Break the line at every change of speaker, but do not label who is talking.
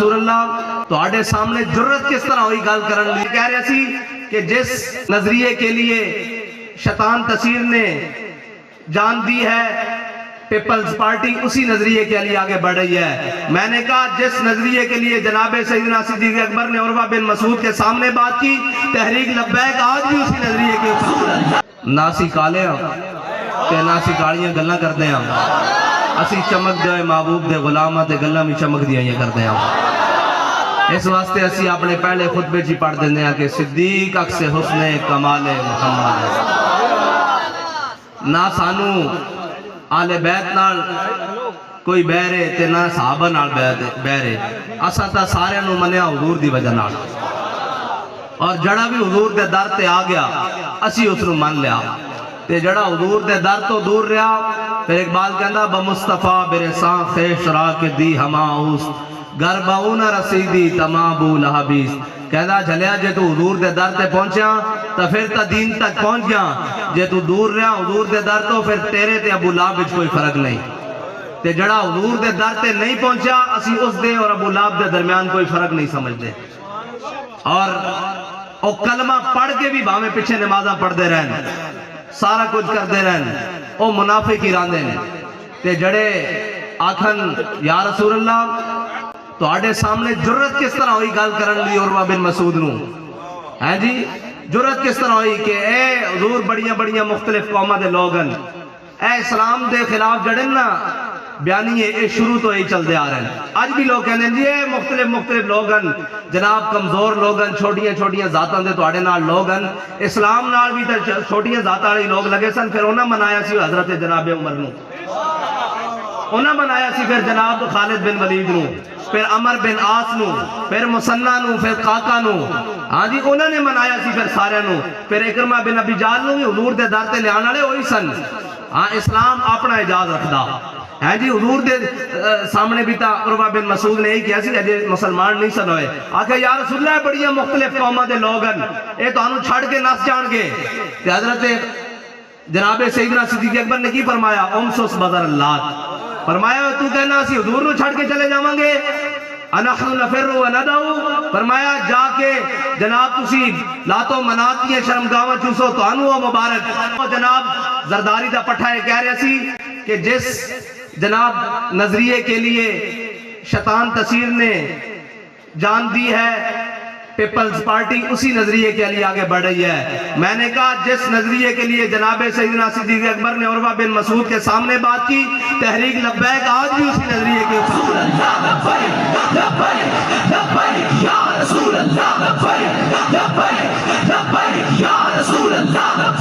رسول اللہ تواڈے سامنے جرت کس طرح ہوئی گل کرن دی کہہ رہے سی کہ جس نظریے کے لیے شیطان تصیر نے جان دی ہے پیپلز پارٹی اسی نظریے کے لیے آگے بڑھ رہی ہے. میں نے کہا جس نظریے کے لیے جناب سیدنا صدیق اکبر نے عروہ بن مسعود کے سامنے بات کی تحریک لبیک آج بھی اسی نظریے کے اوپر ناسی کالے ہاں تے ناسی کالیاں گلاں کردے ہاں اسی چمک دے محبوب دے غلاماں تے گلاں بھی چمک دیاں کردے ہاں. اس واسطے اسی اپنے پہلے خطبے جی پڑھ دیندے ہیں کہ صدیق اکس حسن کمال محمد نہ سانو آل بیت نال کوئی بہرے تے نہ صحابہ نال بہرے اساں تا سارے نو منیا حضور دی وجہ نال اور جڑا بھی حضور دے در تے آ گیا اسی اس نو من لیا تے جڑا حضور دے در تو دور رہا پھر اقبال کہندا بمصطفیٰ برساں خیش را کے دی ہما اوس گرباؤنا رسیدی تمام لہبیس کہندا جھلیا جے تو حضور دے در تے پہنچیا تو پھر تا دین تک پہنچ گیا جے تو دور رہا حضور دے در تو پھر تیرے تے ابو لہب وچ کوئی فرق نہیں تے جڑا حضور دے در تے نہیں پہنچا اسی اس دے اور ابو لہب دے درمیان کوئی فرق نہیں سمجھتے اور او کلمہ پڑھ کے بھی بھاویں پیچھے نمازاں پڑھ دے رہن سارا کچھ کر دے رہن او منافق ہی راندے ہیں تے جڑے آکھن یا رسول اللہ تو آڑے سامنے جرت کس طرح ہوئی گل کرن لی عروہ بن مسعود نو ہے جی جرت کس طرح ہوئی کہ اے حضور بڑیاں بڑیاں مختلف قومہ دے لوگن اے اسلام دے خلاف جڑن نا بیانی اے شروع تو ہی چل دے آ رہے ہیں آج بھی لوگ کہنے جی اے مختلف لوگن جناب کمزور لوگن چھوٹیاں ذاتاں دے تو آڑے نال لوگن اسلام نال بھی تے چھوٹیاں ذاتاں دے لوگ لگے سن پھر انہاں منایا سی حضرت جناب عمر نو انہاں منایا سی پھر جناب خالد بن ولید نو پھر عمر بن عاص نو پھر مسنہ نو پھر قاقہ نو ہاں جی انہوں نے منایا سی پھر سارے نو پھر اکرمہ بن ابی جہل نو بھی حضور دے در تے لے آنے والے وہی سن ہاں اسلام اپنا اجاز رکھدا ہے جی حضور دے سامنے بھی تا عروہ بن مسعود نے یہی کیا سی اجے مسلمان نہیں سن ہوئے آکھا یا رسول اللہ بڑیاں مختلف قومہ دے لوگن اے تو انہوں چھڑ کے نس جان گے کہ حضرت جناب سیدنا صدیق اکبر نے کی فرمایا امسوس بدر اللہ فرمایا تو کہنا سی حضور نو چھڑ کے چلے جاؤں گے انحن نفر و ندعو فرمایا جا کے جناب تسی لاتو مناتی ہیں شرمگاواں چوسو تو انو و مبارک جناب زرداری دا پٹھائے کہہ رہے سی کہ جس جناب نظریے کے لیے شیطان تصیر نے جان دی ہے پیپلز پارٹی اسی نظریے کے لیے آگے بڑھ رہی ہے. میں نے کہا جس نظریے کے لیے جناب سیدنا صدیق اکبر نے عروہ بن مسعود کے سامنے بات کی تحریک لبیک آج بھی اسی نظریے کے اوپر یا رسول اللہ